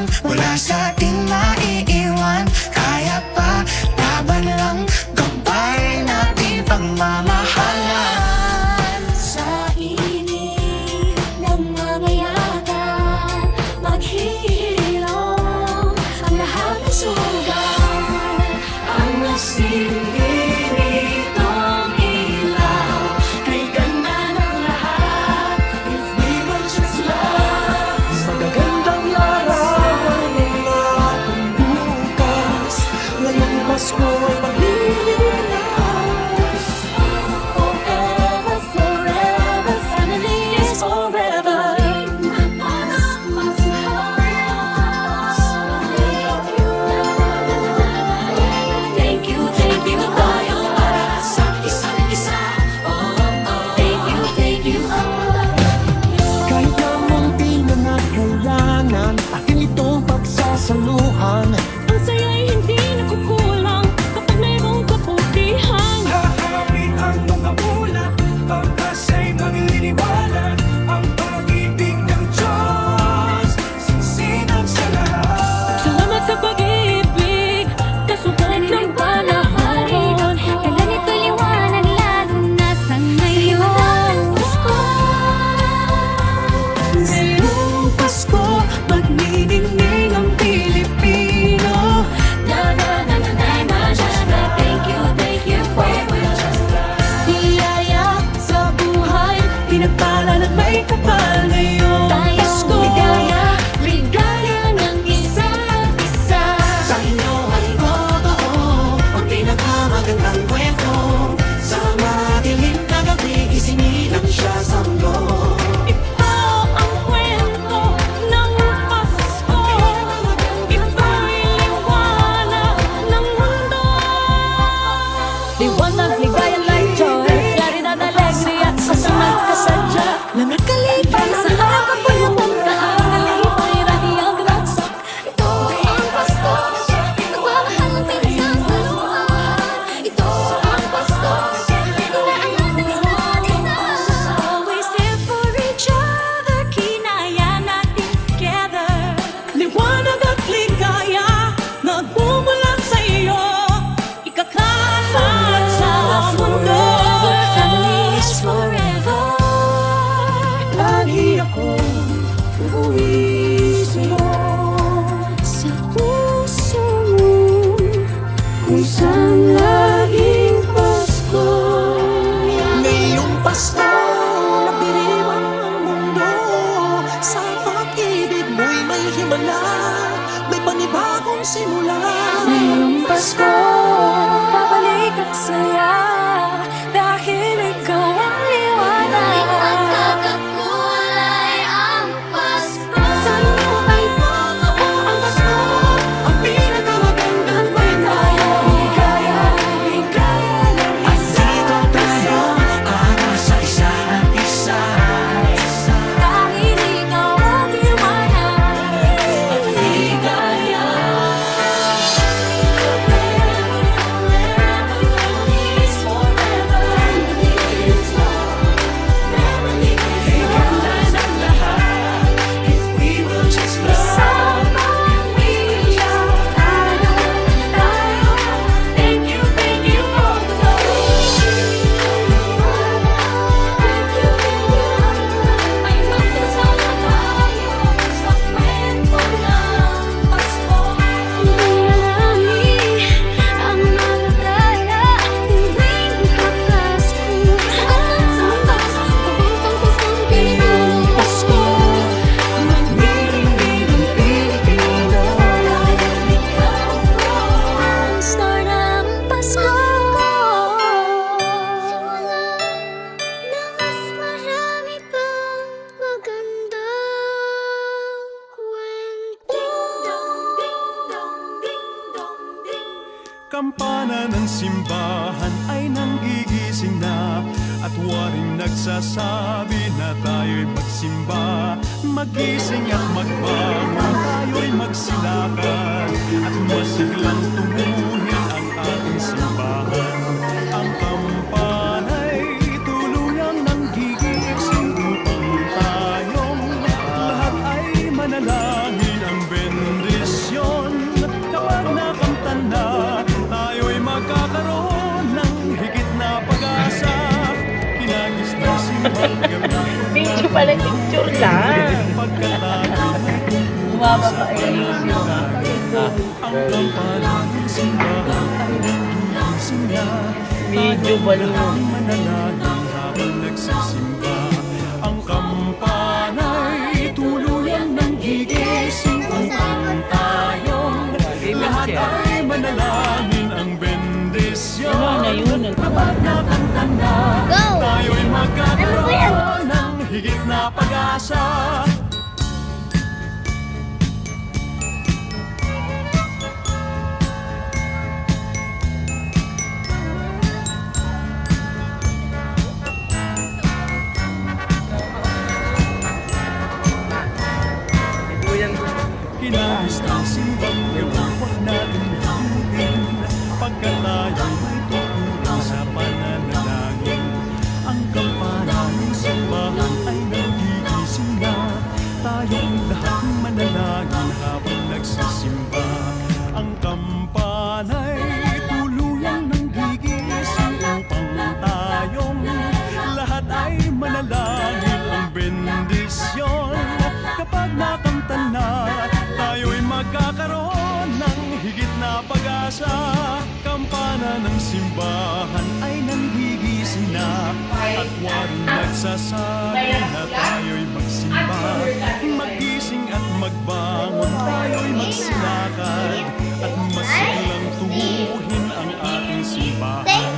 lang, wala sa ating maiiwan. Kaya pa, laban lang, gabay natin pagmamahalan. Sa init ng mga yakan, maghihilom ang lahat ng sugat. Ang nasilbi nitong ilaw, kay ganda ng lahat. If we were just love, Magagandang larawan ng ating bukas. Ngayong Pasko ay magliliwas. forever, forever, family is forever. Thank you tayo para sa isa't isa. Thank you. Kahit na munti na nagkailangan, akin itong pagsasaluhan. Ang saya'y hindi nakukulang kapag mayroong kabutihan. Hahawin ang mga bulat, pagkasa'y magliliwanag. Ang pag-ibig ng Diyos, sinsinag sa lahat. Salamat sa pag-ibig, kasubok ng panahon. Kaya nito'y liwanag lalo na sa ngayon. Ngayong Pasko, magniningning ang Pilipino. Thank you for biyaya sa buhay, pinagpala ng may kapal ngayong Pasko. Ligaya ng isa't isa. Sa inyo ay totoo ang pinakamagandang kwento. Sa madilim na gabi, isinilang siya sa mundo. Ito ang kwento ng Pasko. Ito'y liwanag ng mundo. Liwanag, ligaya, light, joy, claridad, alegría, sa magkasadya na nakalipan sa harap ang puyong kahangalipay, radiyang binagsak. Ito ang Pasko, nagmamahal ng pinagsasaluhan. Ito ang Pasko, inaangat ng isa't isa. Always there for each other, kinaya natin together. Liwanag at ligaya, nagmumula sa iyo, ikakalat sa mundo. Family is forever. Lagi akong uuwi sa'yo. Sa puso mo, kung saan laging Pasko. Ngayong Pasko, nagdiriwang ang mundo. Sa pag-ibig mo'y may himala, may panibagong simula. Ngayong Pasko, babalik at saya, dahil ikaw ang liwanag. Pagkakakulay ang Pasko. Sa iyo ay totoo ang Pasko, ang pinakamagandang kwento. Ligaya ng Andito tayo para sa isa't isa. dahil ikaw ang liwanag. Ligaya. Kampana ng simbahan ay nanggigising na, at waring nagsasabi na tayo'y magsimba. Magising at magbangon, tayo'y magsilakan, at masiglang tumuhin ang ating simbahan. Ang kampana'y tuluyang nanggigising upang tayong lahat ay manalangin ang bendisyon. Picture pala, picture lang. Tumama pa eh. Medyo balong. Manalangin habang nagsisimba. Ang kampana'y tuluyan ng gigising upang tayong lahat ay manalangin ang bendisyon. Ano na yun? Kapag nakantanda, tayo'y magkakaroon ng higit na pag-asa. Kinais ng simbang gawa, huwag natin hamutin. Pagkat tayo'y may tutulong sa pananalangin. Ang kampana ng simbahan ay nagigising na. Tayong lahat manalangin habang nagsisimba. Ang kampana'y tuluyang nang gigising upang tayong lahat ay manalangin ang bendisyon. Kapag nakanta na, tayo'y magkakaroon ng higit na pag-asa. Kampana ng simbahan ay nanggigising na, at waring nagsasabi na tayo'y magsimba. Magising at magbangon, tayo'y magsilakad, at masiglang tubuhin ang ating simbahan.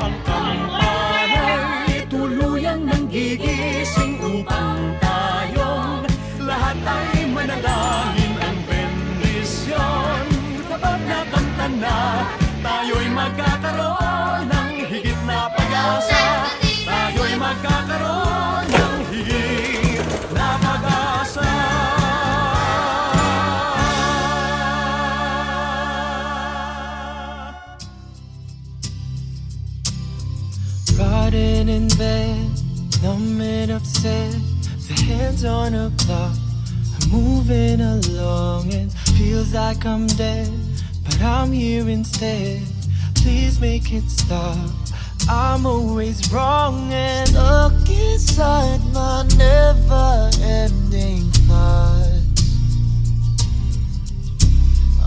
Ang kampana'y tuluyang nanggigising upang tayong lahat ay manalangin ang bendisyon. Kapag nakanta na, tayo'y magkakaroon ng higit na pag-asa. Tayo'y magkakaroon ng higit na pag-asa. Riding in bed, numb and upset. The hands on a clock, I'm moving along and feels like I'm dead, but I'm here instead. Please make it stop. I'm always wrong and stuck inside my never-ending thoughts.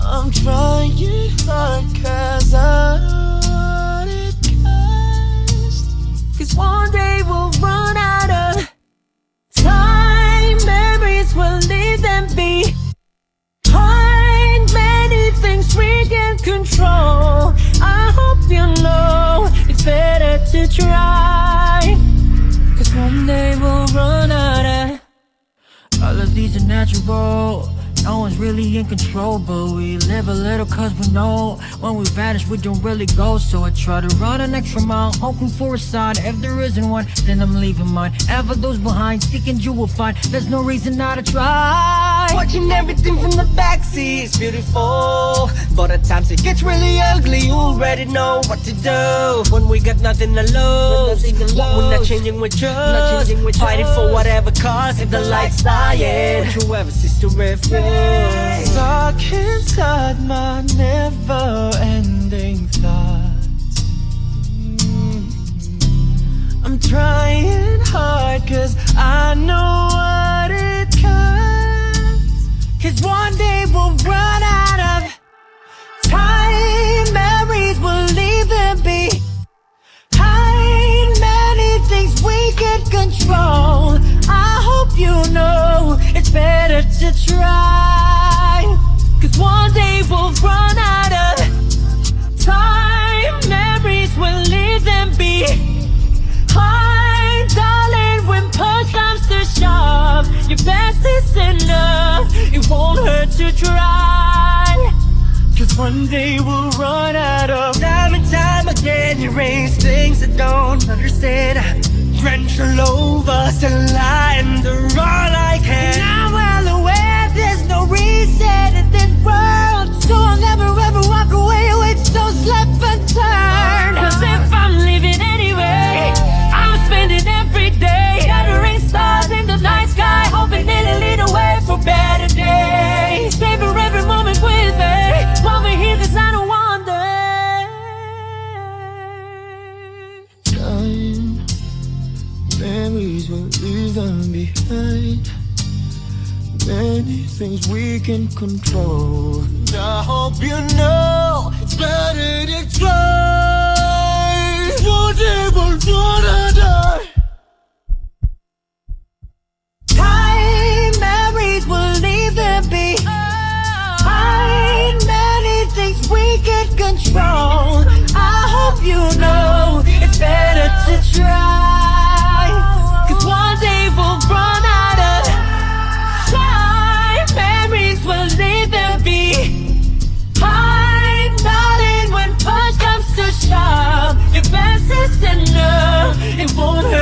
I'm trying hard 'cause I want it cast. 'Cause one day we'll run out of time, memories will leave them behind. Many things we can't control. I hope you know it's better to try. 'Cause one day we'll run out of. All of these are natural. No one's really in control, but we live a little 'cause we know when we vanish we don't really go. So I try to run an extra mile, hoping for a sign. If there isn't one, then I'm leaving mine. Ever those behind, seeking you will find. There's no reason not to try. Watching everything from the backseat is beautiful, but at times it gets really ugly. You already know what to do when we got nothing to lose. What we're not changing with just fighting for whatever cause. If the light's dying, don't you ever cease to refuse. Stuck inside my never-ending thoughts. I'm trying hard 'cause I know what it costs. 'Cause one day we'll run out of time, memories will leave them behind. Many things we can't control. I hope you know it's better to try. 'Cause one day we'll run out of time, memories will leave them behind. Darling, when push comes to shove, your best is enough. It won't hurt to try. 'Cause one day we'll run out of time and time again. You raise things I don't understand. Drenched all over, still lying, they're all I can. And I'm well aware there's no reason in this world, so I'll never ever walk away with those left unturned. 'Cause if I'm leaving anyway, I'm spending every day gathering stars in the night sky, hoping it'll lead away for better days. Savor every moment with me, over here 'cause I don't want them. Time, memories will Many things we can control. And I hope you know it's better to try. Whatever gonna die. Time memories will leave them behind. Many things we can control. I hope you know it's better to try. 'Cause one day we'll run out of time. Memories will leave them behind. Darling, when push comes to shove, your best is enough. It won't hurt.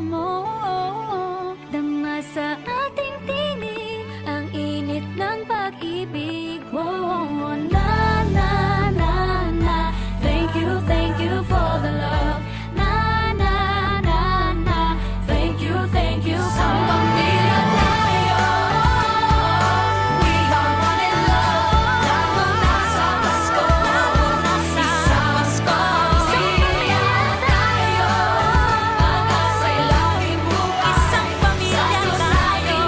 mo. Dama sa ating tinig ang init ng pag-ibig. Whoa, na na na na. Thank you for the love. Na na na na. Thank you sa pamilya tayo. We are one in love. Lalo na sa Pasko, isang Pasko. Pamilya tayo. Pag-asa'y laging bukas. Isang pamilya tayo.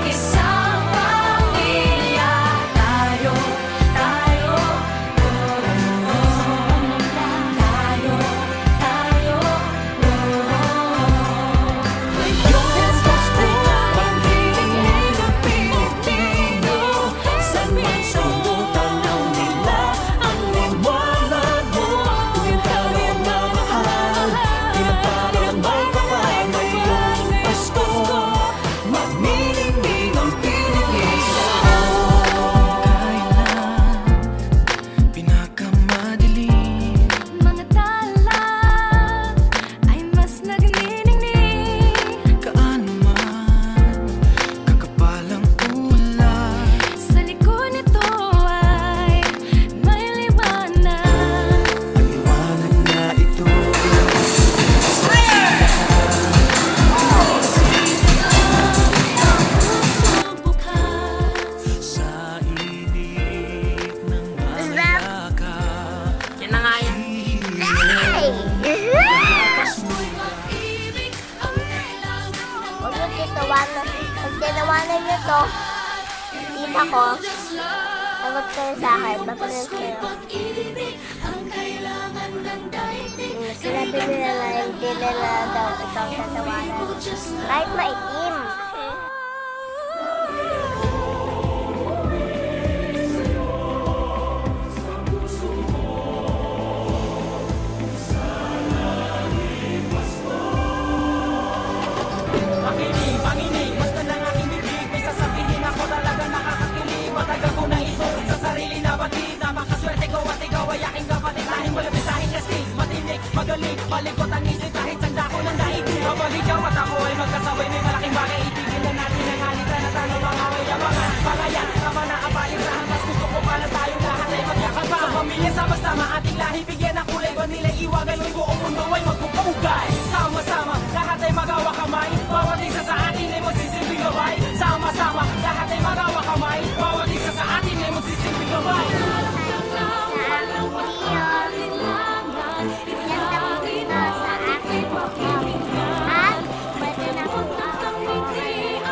Isang pamilya tayo. Tayo. Mga tala ay mas nagniningning. Sa likod nito ay may liwanag. Sa init ng alaga. Yan na nga yan. Huwag mo titawanan. Pag tinawanan niyo to, tita ko, sagot kayo sa akin. Papalit kayo. Sinabi nila na hindi nila daw ikaw tatawanan. Kahit maitim. Malikot ang isip kahit sanda ko ng daigdig. Kapag ikaw at ako ay magkasabay, may malaking bagay. Itigil na natin ang halika na tanong mga mayabangan. Pagayan, tama na kapalit sa hampas. Gusto ko pala tayong lahat ay magyakap pa. Sa pamilya, sama-sama, ating lahi bigyan ng kulay. Ba nila iwagan ng buong mundo ay magpupugay. Sama-sama, lahat ay magawa kamay. Bawat isa sa atin ay magsisilbing gabay. Sama-sama, lahat ay magawa kamay. Bawat isa sa atin ay magsisilbing gabay.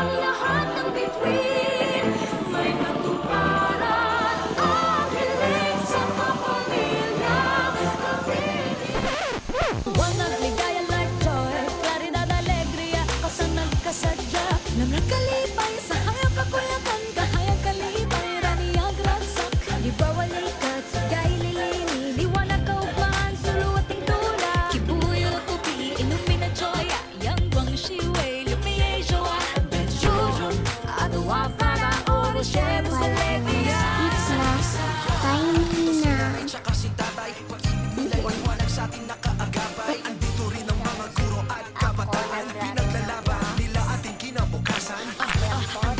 Ang lahat ng bituin may katuparan. Ang hiling sa kapamilya. Buwanag, ligaya, like joy, claridad, alegria, kasanag, kasadya, na nagkalipay sa hayang kapulakan, kahayang kalipay, raniyag, ragsak, libawalikat, sagay, lilini, liwanag, kaugmaan, suluwating tula, kibuyo, tupi, inumin na joy, yang bang shiway, lumiye, joa, bejo, adawa, para, oro, shemus, alegria. Tiny na.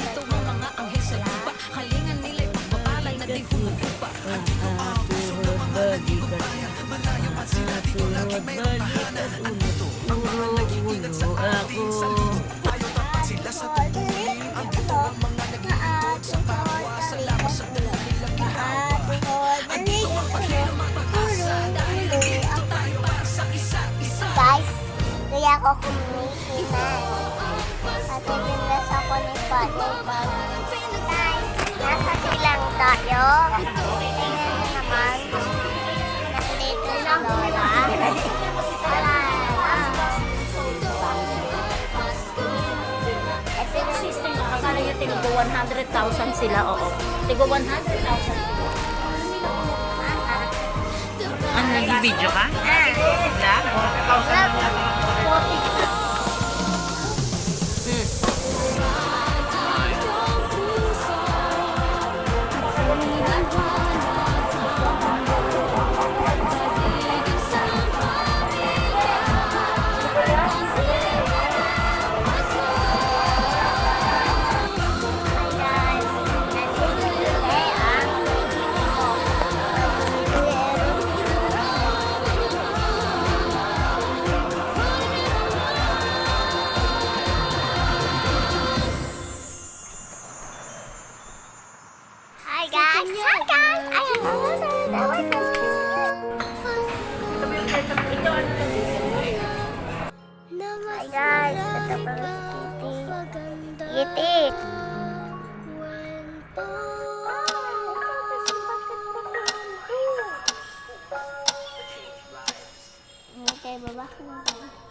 Ito ang mga anghel sa lupa, kalingan nila'y pagbabalay na di humuhupa. Guys, kaya ako kumikinan. Natinilas ako ni Father. Guys, nasa silang tayo. Tingnan nyo naman. Nandito si Lola. Wala na. Ito yung system ko. Akala niya tigo 100,000 sila. Oo. Tigo 100,000 sila. Ano, nag-video ka? Wala? Titi. Okay, baba ka na.